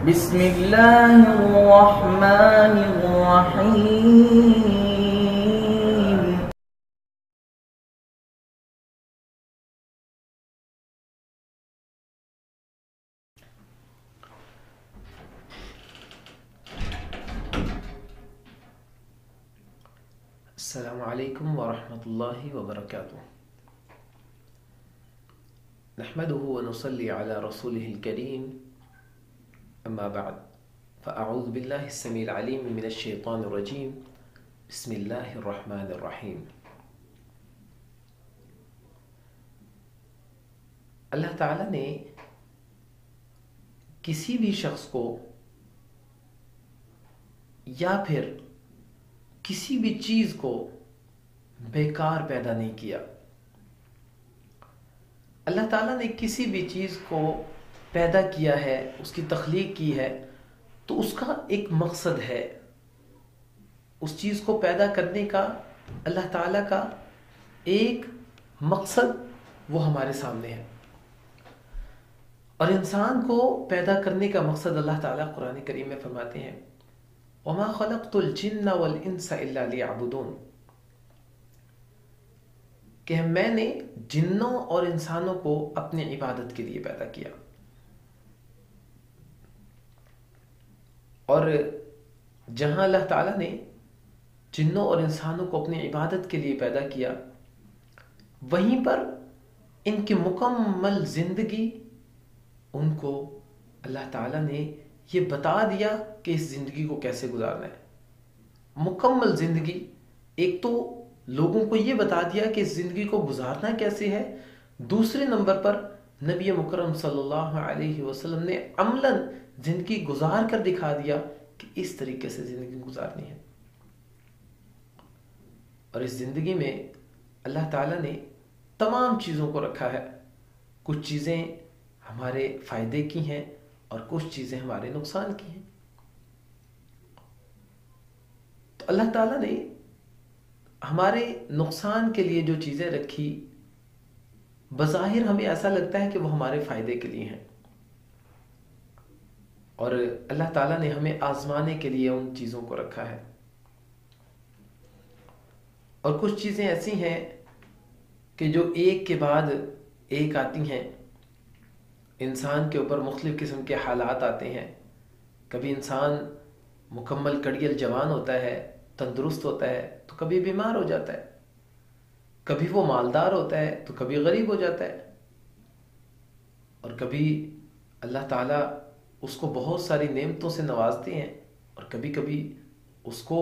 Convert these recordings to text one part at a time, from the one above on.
بسم اللہ الرحمن الرحیم. السلام علیکم ورحمۃ اللہ وبرکاتہ. نحمده ونصلي على رسوله الكريم. اما بعد فاعوذ باللہ السمیع العلیم من الشیطان الرجیم. بسم اللہ الرحمن الرحیم. اللہ تعالیٰ نے کسی بھی شخص کو یا پھر کسی بھی چیز کو بیکار پیدا نہیں کیا. اللہ تعالیٰ نے کسی بھی چیز کو پیدا کیا ہے، اس کی تخلیق کی ہے، تو اس کا ایک مقصد ہے. اس چیز کو پیدا کرنے کا اللہ تعالیٰ کا ایک مقصد وہ ہمارے سامنے ہے. اور انسان کو پیدا کرنے کا مقصد اللہ تعالیٰ قرآن کریم میں فرماتے ہیں وَمَا خَلَقْتُ الْجِنَّ وَالْإِنسَ إِلَّا لِيَعْبُدُونَ، کہ میں نے جنوں اور انسانوں کو اپنی عبادت کے لیے پیدا کیا. اور جہاں اللہ تعالیٰ نے جنوں اور انسانوں کو اپنی عبادت کے لیے پیدا کیا، وہیں پر ان کی مکمل زندگی ان کو اللہ تعالیٰ نے یہ بتا دیا کہ اس زندگی کو کیسے گزارنا ہے. مکمل زندگی، ایک تو لوگوں کو یہ بتا دیا کہ اس زندگی کو گزارنا کیسے ہے، دوسرے نمبر پر نبی مکرم صلی اللہ علیہ وسلم نے عملاً زندگی گزار کر دکھا دیا کہ اس طریقے سے زندگی گزارنی ہے. اور اس زندگی میں اللہ تعالیٰ نے تمام چیزوں کو رکھا ہے. کچھ چیزیں ہمارے فائدے کی ہیں اور کچھ چیزیں ہمارے نقصان کی ہیں. تو اللہ تعالیٰ نے ہمارے نقصان کے لیے جو چیزیں رکھی، بظاہر ہمیں ایسا لگتا ہے کہ وہ ہمارے فائدے کے لیے ہیں، اور اللہ تعالیٰ نے ہمیں آزمانے کے لیے ان چیزوں کو رکھا ہے. اور کچھ چیزیں ایسی ہیں کہ جو ایک کے بعد ایک آتی ہیں. انسان کے اوپر مختلف قسم کے حالات آتے ہیں. کبھی انسان مکمل کڑیل جوان ہوتا ہے، تندرست ہوتا ہے، تو کبھی بیمار ہو جاتا ہے. کبھی وہ مالدار ہوتا ہے تو کبھی غریب ہو جاتا ہے. اور کبھی اللہ تعالیٰ اس کو بہت ساری نعمتوں سے نوازتے ہیں، اور کبھی کبھی اس کو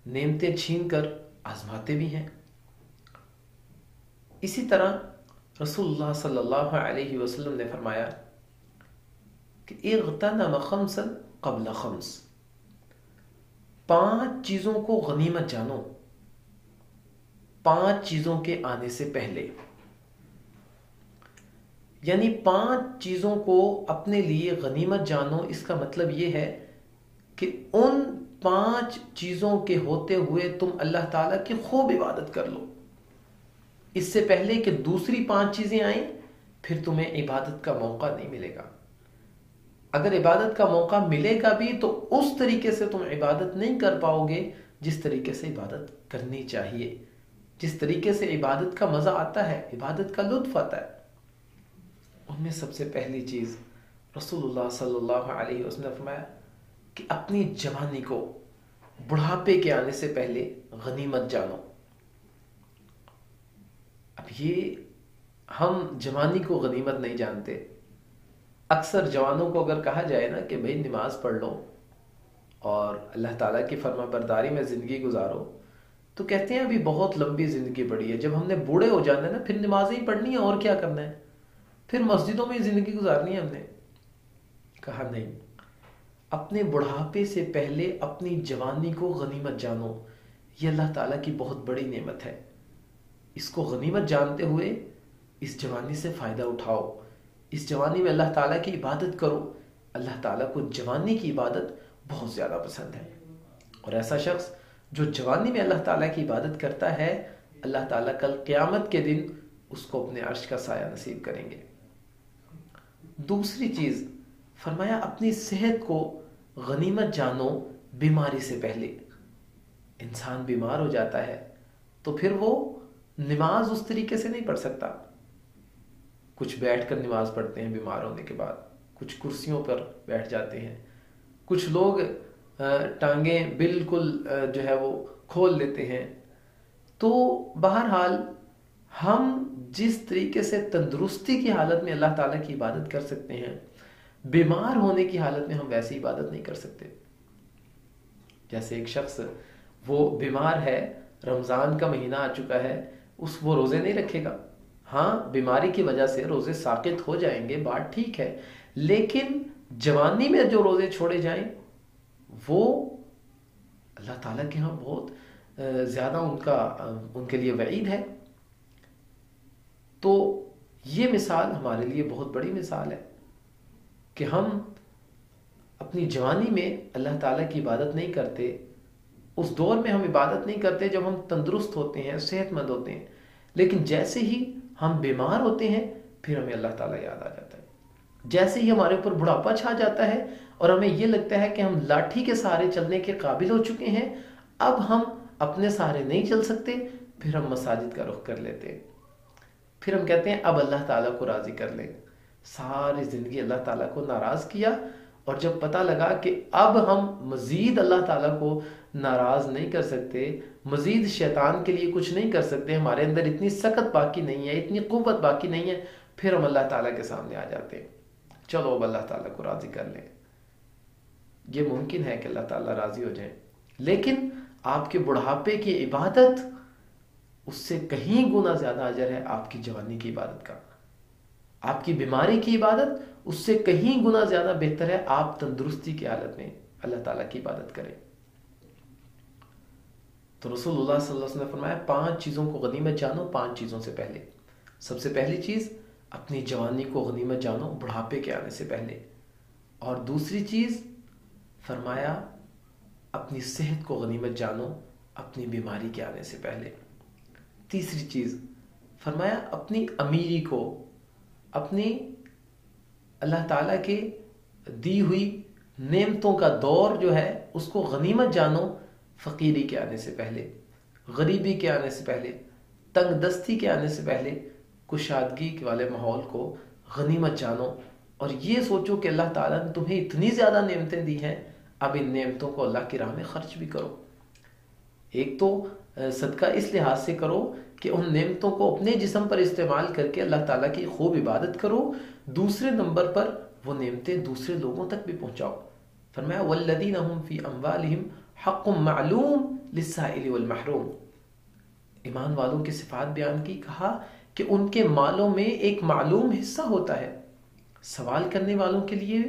نعمتیں چھین کر آزماتے بھی ہیں. اسی طرح رسول اللہ صلی اللہ علیہ وسلم نے فرمایا کہ اغتنم خمسا قبل خمس، 5 چیزوں کو غنیمت جانو 5 چیزوں کے آنے سے پہلے. یعنی 5 چیزوں کو اپنے لیے غنیمت جانو. اس کا مطلب یہ ہے کہ ان 5 چیزوں کے ہوتے ہوئے تم اللہ تعالیٰ کی خوب عبادت کر لو، اس سے پہلے کہ دوسری 5 چیزیں آئیں پھر تمہیں عبادت کا موقع نہیں ملے گا. اگر عبادت کا موقع ملے گا بھی تو اس طریقے سے تم عبادت نہیں کر پاؤ گے جس طریقے سے عبادت کرنی چاہیے، جس طریقے سے عبادت کا مزہ آتا ہے، عبادت کا لطف آتا ہے. ان میں سب سے پہلی چیز رسول اللہ صلی اللہ علیہ وسلم نے فرمایا کہ اپنی جوانی کو بڑھاپے کے آنے سے پہلے غنیمت جانو. اب یہ ہم جوانی کو غنیمت نہیں جانتے. اکثر جوانوں کو اگر کہا جائے نا کہ بھئی نماز پڑھ لو اور اللہ تعالیٰ کی فرما برداری میں زندگی گزارو، تو کہتے ہیں ابھی بہت لمبی زندگی پڑی ہے، جب ہم نے بوڑھے ہو جانا ہے نا پھر نمازیں ہی پڑھنی ہے اور کیا کرنا ہے، پھر مسجدوں میں زندگی گزارنی ہے. ہم نے کہا نہیں، اپنے بڑھاپے سے پہلے اپنی جوانی کو غنیمت جانو. یہ اللہ تعالیٰ کی بہت بڑی نعمت ہے. اس کو غنیمت جانتے ہوئے اس جوانی سے فائدہ اٹھاؤ. اس جوانی میں اللہ تعالیٰ کی عبادت کرو. اللہ تعالیٰ کو جوانی کی عبادت بہت زیادہ پسند ہے. اور ایسا شخص جو جوانی میں اللہ تعالیٰ کی عبادت کرتا ہے، اللہ تعالیٰ کل قیامت کے دن اس کو اپنے عرش کا سایہ نصیب کریں گے. دوسری چیز فرمایا اپنی صحت کو غنیمت جانو بیماری سے پہلے. انسان بیمار ہو جاتا ہے تو پھر وہ نماز اس طریقے سے نہیں پڑھ سکتا. کچھ بیٹھ کر نماز پڑھتے ہیں بیمار ہونے کے بعد، کچھ کرسیوں پر بیٹھ جاتے ہیں، کچھ لوگ ٹانگیں بالکل جو ہے وہ کھول لیتے ہیں. تو بہرحال ہم جس طریقے سے تندرستی کی حالت میں اللہ تعالیٰ کی عبادت کر سکتے ہیں، بیمار ہونے کی حالت میں ہم ویسی عبادت نہیں کر سکتے. جیسے ایک شخص وہ بیمار ہے، رمضان کا مہینہ آ چکا ہے، وہ روزے نہیں رکھے گا. ہاں بیماری کی وجہ سے روزے ساقط ہو جائیں گے، بات ٹھیک ہے، لیکن جوانی میں جو روزے چھوڑے جائیں وہ اللہ تعالیٰ کے ہاں بہت زیادہ ان کے لیے وعید ہے. تو یہ مثال ہمارے لیے بہت بڑی مثال ہے کہ ہم اپنی جوانی میں اللہ تعالیٰ کی عبادت نہیں کرتے. اس دور میں ہم عبادت نہیں کرتے جب ہم تندرست ہوتے ہیں، صحت مند ہوتے ہیں، لیکن جیسے ہی ہم بیمار ہوتے ہیں پھر ہمیں اللہ تعالیٰ یاد آ جاتا ہے. جیسے ہی ہمارے اوپر بڑھاپا چھا جاتا ہے اور ہمیں یہ لگتا ہے کہ ہم لاٹھی کے سہارے چلنے کے قابل ہو چکے ہیں، اب ہم اپنے سہارے نہیں چل سکتے، پھر ہم مساجد کا رخ کر لیتے ہیں. پھر ہم کہتے ہیں اب اللہ تعالیٰ کو راضی کر لیں. ساری زندگی اللہ تعالیٰ کو ناراض کیا، اور جب پتہ لگا کہ اب ہم مزید اللہ تعالیٰ کو ناراض نہیں کر سکتے، مزید شیطان کے لیے کچھ نہیں کر سکتے، ہمارے اندر اتنی سخت باقی نہیں ہے، اتنی قوت باقی نہیں ہے، پھر ہم اللہ تعالیٰ کے سامنے آ جاتے ہیں. چلو اب اللہ تعالیٰ کو راضی کر لیں. یہ ممکن ہے کہ اللہ تعالیٰ راضی ہو جائیں، لیکن آپ کے بڑھاپے کی عبادت اس سے کہیں گنا زیادہ اجر ہے آپ کی جوانی کی عبادت کا. آپ کی بیماری کی عبادت اس سے کہیں گنا زیادہ بہتر ہے آپ تندرستی کی حالت میں اللہ تعالیٰ کی عبادت کریں. تو رسول اللہ صلی اللہ علیہ وسلم نے فرمایا 5 چیزوں کو غنیمت جانو 5 چیزوں سے پہلے. سب سے پہلی چیز اپنی جوانی کو غنیمت جانو بڑھاپے کے آنے سے پہلے. اور دوسری چیز فرمایا اپنی صحت کو غنیمت جانو اپنی بیماری کے آنے سے پہلے. تیسری چیز فرمایا اپنی امیری کو، اپنی اللہ تعالیٰ کے دی ہوئی نعمتوں کا دور جو ہے اس کو غنیمت جانو فقیری کے آنے سے پہلے، غریبی کے آنے سے پہلے، تنگ دستی کے آنے سے پہلے کشادگی والے ماحول کو غنیمت جانو. اور یہ سوچو کہ اللہ تعالیٰ نے تمہیں اتنی زیادہ نعمتیں دی ہیں، اب ان نعمتوں کو اللہ کی راہ میں خرچ بھی کرو. ایک تو صدقہ اس لحاظ سے کرو کہ ان نعمتوں کو اپنے جسم پر استعمال کر کے اللہ تعالیٰ کی خوب عبادت کرو. دوسرے نمبر پر وہ نعمتیں دوسرے لوگوں تک بھی پہنچاؤ. فرمایا والذین هم فی اموالہم حق معلوم للسائل والمحروم. ایمان والوں کی صفات بیان کی، کہا کہ ان کے مالوں میں ایک معلوم حصہ ہوتا ہے سوال کرنے والوں کے لیے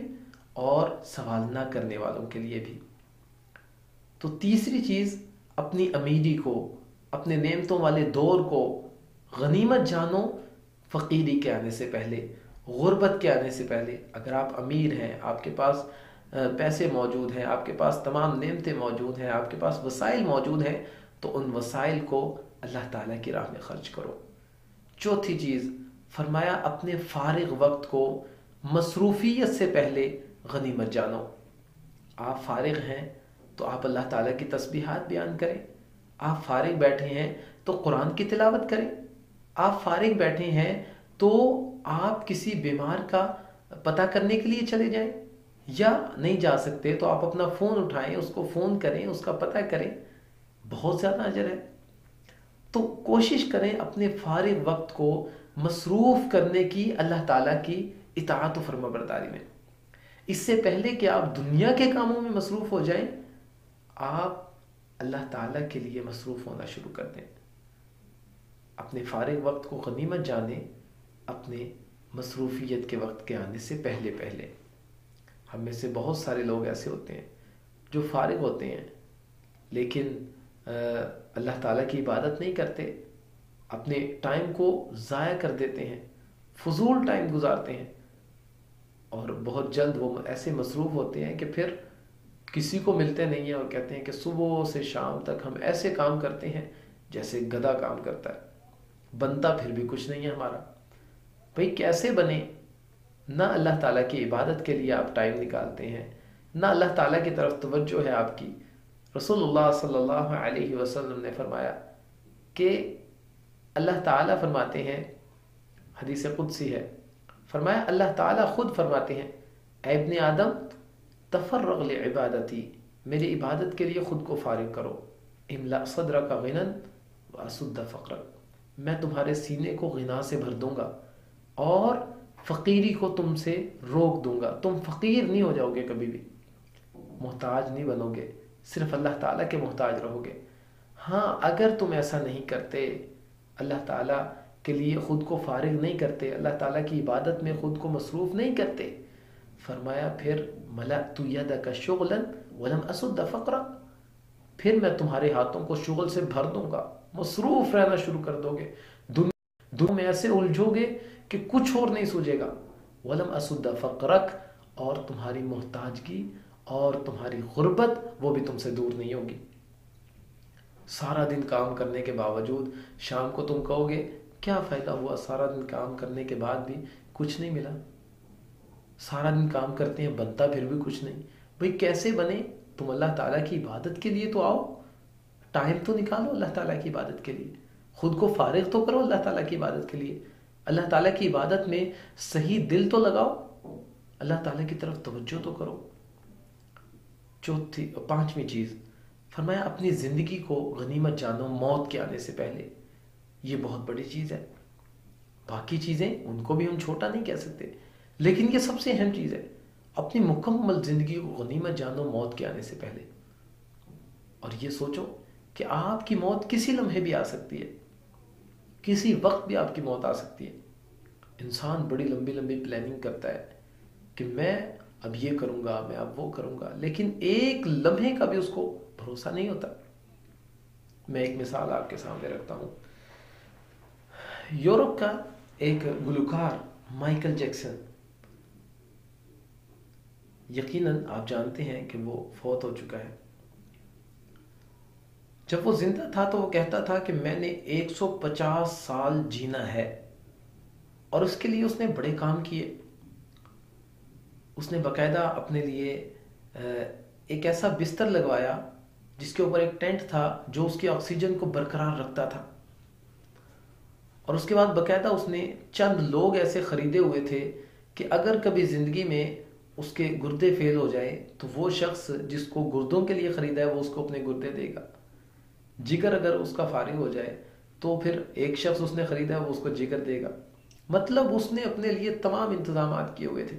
اور سوال نہ کرنے والوں کے لیے بھی. تو تیسری چیز اپنی امیری کو، اپنے نعمتوں والے دور کو غنیمت جانو فقیری کے آنے سے پہلے، غربت کے آنے سے پہلے. اگر آپ امیر ہیں، آپ کے پاس پیسے موجود ہیں، آپ کے پاس تمام نعمتیں موجود ہیں، آپ کے پاس وسائل موجود ہیں، تو ان وسائل کو اللہ تعالیٰ کی راہ میں خرچ کرو. چوتھی چیز فرمایا اپنے فارغ وقت کو مصروفیت سے پہلے غنیمت جانو. آپ فارغ ہیں تو آپ اللہ تعالیٰ کی تسبیحات بیان کریں. آپ فارغ بیٹھے ہیں تو قرآن کی تلاوت کریں. آپ فارغ بیٹھے ہیں تو آپ کسی بیمار کا پتہ کرنے کے لیے چلے جائیں، یا نہیں جا سکتے تو آپ اپنا فون اٹھائیں، اس کو فون کریں، اس کا پتہ کریں، بہت زیادہ اجر ہے. تو کوشش کریں اپنے فارغ وقت کو مصروف کرنے کی اللہ تعالیٰ کی اطاعت و فرما برداری میں. اس سے پہلے کہ آپ دنیا کے کاموں میں مصروف ہو جائیں، آپ اللہ تعالیٰ کے لیے مصروف ہونا شروع کر دیں. اپنے فارغ وقت کو غنیمت جانیں اپنے مصروفیت کے وقت کے آنے سے پہلے پہلے. ہم میں سے بہت سارے لوگ ایسے ہوتے ہیں جو فارغ ہوتے ہیں لیکن اللہ تعالیٰ کی عبادت نہیں کرتے، اپنے ٹائم کو ضائع کر دیتے ہیں، فضول ٹائم گزارتے ہیں، اور بہت جلد وہ ایسے مصروف ہوتے ہیں کہ پھر کسی کو ملتے نہیں ہیں اور کہتے ہیں کہ صبح سے شام تک ہم ایسے کام کرتے ہیں جیسے گدھا کام کرتا ہے، بنتا پھر بھی کچھ نہیں ہے ہمارا. بھئی کیسے بنے؟ نہ اللہ تعالیٰ کی عبادت کے لیے آپ ٹائم نکالتے ہیں، نہ اللہ تعالیٰ کی طرف توجہ ہے آپ کی۔ رسول اللہ صلی اللہ علیہ وسلم نے فرمایا کہ اللہ تعالیٰ فرماتے ہیں، حدیث قدسی ہے، فرمایا اللہ تعالیٰ خود فرماتے ہیں، اے ابن آدم تفرغ لعبادتی، میری عبادت کے لیے خود کو فارغ کرو، املا صدرک غنا واسد فقرک، میں تمہارے سینے کو غنا سے بھر دوں گا اور فقیری کو تم سے روک دوں گا۔ تم فقیر نہیں ہو جاؤ گے، کبھی بھی محتاج نہیں بنو گے، صرف اللہ تعالیٰ کے محتاج رہو گے۔ ہاں اگر تم ایسا نہیں کرتے، اللہ تعالیٰ کے لیے خود کو فارغ نہیں کرتے، اللہ تعالیٰ کی عبادت میں خود کو مصروف نہیں کرتے، فرمایا پھر ملأت یدک شغلا ولم اسد فقرک، پھر میں تمہارے ہاتھوں کو شغل سے بھر دوں گا، مصروف رہنا شروع کر دو گے، دنیا میں ایسے الجھو گے کہ کچھ اور نہیں سوجے گا، ولم اسد فقرک، اور تمہاری محتاجگی اور تمہاری غربت وہ بھی تم سے دور نہیں ہوگی۔ سارا دن کام کرنے کے باوجود شام کو تم کہو گے کیا فائدہ ہوا، سارا دن کام کرنے کے بعد بھی کچھ نہیں ملا، سارا دن کام کرتے ہیں بنتا پھر بھی کچھ نہیں۔ بھئی کیسے بنے؟ تم اللہ تعالیٰ کی عبادت کے لیے تو آؤ، ٹائم تو نکالو اللہ تعالیٰ کی عبادت کے لیے، خود کو فارغ تو کرو اللہ تعالیٰ کی عبادت کے لیے، اللہ تعالیٰ کی عبادت میں صحیح دل تو لگاؤ، اللہ تعالیٰ کی طرف توجہ تو کرو۔ پانچویں چیز فرمایا اپنی زندگی کو غنیمت جانو موت کے آنے سے پہلے۔ یہ بہت بڑی چیز ہے، باقی چیزیں ان کو بھی ہم چھوٹا نہیں کہہ سکتے، لیکن یہ سب سے اہم چیز ہے، اپنی مکمل زندگی کو غنیمت جانو موت کے آنے سے پہلے۔ اور یہ سوچو کہ آپ کی موت کسی لمحے بھی آ سکتی ہے، کسی وقت بھی آپ کی موت آ سکتی ہے۔ انسان بڑی لمبی لمبی پلاننگ کرتا ہے کہ میں اب یہ کروں گا، میں اب وہ کروں گا، لیکن ایک لمحے کا بھی اس کو بھروسہ نہیں ہوتا۔ میں ایک مثال آپ کے سامنے رکھتا ہوں۔ یورپ کا ایک گلوکار مائیکل جیکسن، یقیناً آپ جانتے ہیں کہ وہ فوت ہو چکا ہے۔ جب وہ زندہ تھا تو وہ کہتا تھا کہ میں نے 150 سال جینا ہے، اور اس کے لیے اس نے بڑے کام کیے۔ اس نے باقاعدہ اپنے لیے ایک ایسا بستر لگوایا جس کے اوپر ایک ٹینٹ تھا جو اس کی آکسیجن کو برقرار رکھتا تھا، اور اس کے بعد باقاعدہ اس نے چند لوگ ایسے خریدے ہوئے تھے کہ اگر کبھی زندگی میں اس کے گردے فیل ہو جائے تو وہ شخص جس کو گردوں کے لیے خریدا ہے وہ اس کو اپنے گردے دے گا، جگر اگر اس کا فارغ ہو جائے تو پھر ایک شخص اس نے خریدا ہے وہ اس کو جگر دے گا۔ مطلب اس نے اپنے لیے تمام انتظامات کیے ہوئے تھے۔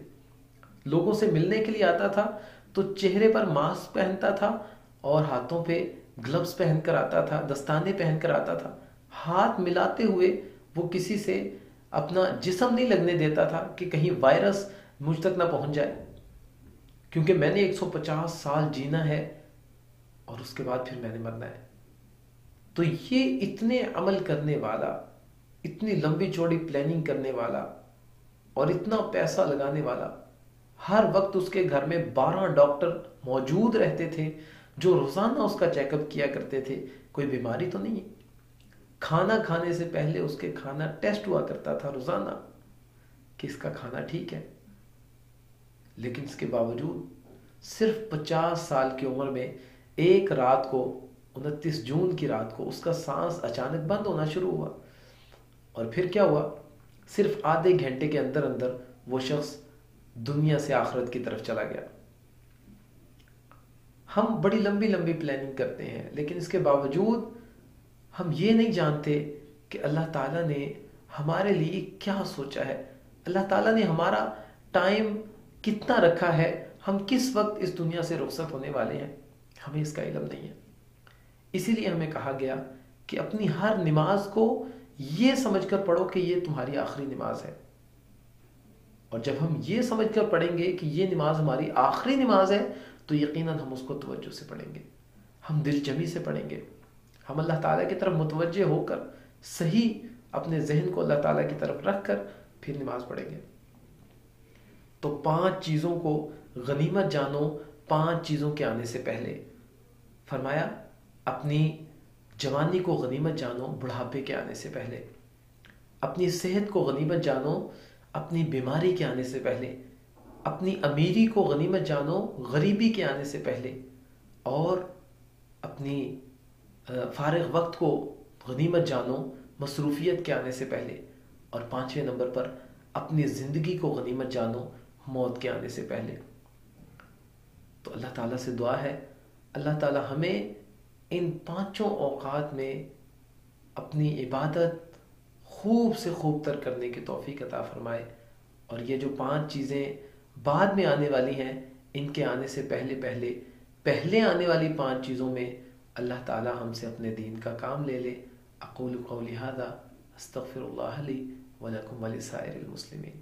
لوگوں سے ملنے کے لیے آتا تھا تو چہرے پر ماسک پہنتا تھا اور ہاتھوں پہ گلوز پہن کر آتا تھا، دستانے پہن کر آتا تھا، ہاتھ ملاتے ہوئے وہ کسی سے اپنا جسم نہیں لگنے دیتا تھا کہ کہیں وائرس مجھ تک نہ پہنچ جائے، کیونکہ میں نے 150 سال جینا ہے اور اس کے بعد پھر میں نے مرنا ہے۔ تو یہ اتنے عمل کرنے والا، اتنی لمبی چوڑی پلاننگ کرنے والا اور اتنا پیسہ لگانے والا، ہر وقت اس کے گھر میں 12 ڈاکٹر موجود رہتے تھے جو روزانہ اس کا چیک اپ کیا کرتے تھے، کوئی بیماری تو نہیں ہے۔ کھانا کھانے سے پہلے اس کے کھانا ٹیسٹ ہوا کرتا تھا روزانہ کہ اس کا کھانا ٹھیک ہے، لیکن اس کے باوجود صرف 50 سال کی عمر میں ایک رات کو 29 جون کی رات کو اس کا سانس اچانک بند ہونا شروع ہوا، اور پھر کیا ہوا؟ صرف آدھے گھنٹے کے اندر اندر وہ شخص دنیا سے آخرت کی طرف چلا گیا۔ ہم بڑی لمبی لمبی پلاننگ کرتے ہیں، لیکن اس کے باوجود ہم یہ نہیں جانتے کہ اللہ تعالیٰ نے ہمارے لیے کیا سوچا ہے، اللہ تعالیٰ نے ہمارا ٹائم کتنا رکھا ہے، ہم کس وقت اس دنیا سے رخصت ہونے والے ہیں، ہمیں اس کا علم نہیں ہے۔ اسی لیے ہمیں کہا گیا کہ اپنی ہر نماز کو یہ سمجھ کر پڑھو کہ یہ تمہاری آخری نماز ہے، اور جب ہم یہ سمجھ کر پڑھیں گے کہ یہ نماز ہماری آخری نماز ہے تو یقیناً ہم اس کو توجہ سے پڑھیں گے، ہم دل جمی سے پڑھیں گے، ہم اللہ تعالیٰ کی طرف متوجہ ہو کر صحیح اپنے ذہن کو اللہ تعالیٰ کی طرف رکھ کر پھر نماز پڑھیں گے۔ تو 5 چیزوں کو غنیمت جانو 5 چیزوں کے آنے سے پہلے۔ فرمایا اپنی جوانی کو غنیمت جانو بڑھاپے کے آنے سے پہلے، اپنی صحت کو غنیمت جانو اپنی بیماری کے آنے سے پہلے، اپنی امیری کو غنیمت جانو غریبی کے آنے سے پہلے، اور اپنی فارغ وقت کو غنیمت جانو مصروفیت کے آنے سے پہلے، اور 5ویں نمبر پر اپنی زندگی کو غنیمت جانو موت کے آنے سے پہلے۔ تو اللہ تعالیٰ سے دعا ہے اللہ تعالیٰ ہمیں ان 5 اوقات میں اپنی عبادت خوب سے خوب تر کرنے کی توفیق عطا فرمائے، اور یہ جو 5 چیزیں بعد میں آنے والی ہیں ان کے آنے سے پہلے آنے والی 5 چیزوں میں اللہ تعالیٰ ہم سے اپنے دین کا کام لے لے۔ اقول قولی ھذا استغفر اللہ لی ولکم ولسائر المسلمین۔